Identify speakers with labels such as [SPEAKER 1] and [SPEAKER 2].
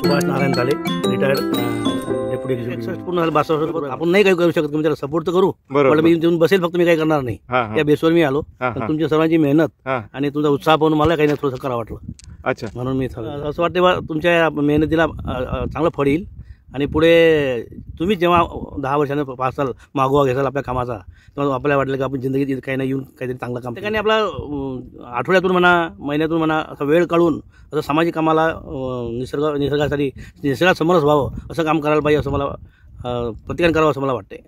[SPEAKER 1] Subhash Narayan Kale retired deputy executive. पूर्ण 62 वर्ष आपण नाही काही करू शकत, तुम्ही त्याला सपोर्ट तर करू.
[SPEAKER 2] बरोबर.
[SPEAKER 1] मी येऊन बसेल, फक्त मी काही करणार नाही. त्या बेसवर मी आलो. पण तुमच्या सर्वांची मेहनत आणि तुमचा उत्साह पाहून मला काही नाही थोडंसं करावं वाटलं.
[SPEAKER 2] अच्छा,
[SPEAKER 1] म्हणून मी असं वाटते बा तुमच्या मेहनतीला चांगलं फळ येईल आणि पुढे तुम्ही जेव्हा 10 वर्षांनी 5 साल मागोवा घ्याल आपल्या कामाचा, तेव्हा आपल्याला वाटलं की आपण जिंदगीत काही नाही येऊन काहीतरी चांगलं काम ठिकाणी आपला आठवड्यातून म्हणा महिन्यातून म्हणा असं वेळ काढून असं सामाजिक कामाला निसर्गासाठी निसर्गात समरस व्हावं असं काम करायला पाहिजे, असं मला प्रतिकार करावं असं मला वाटते.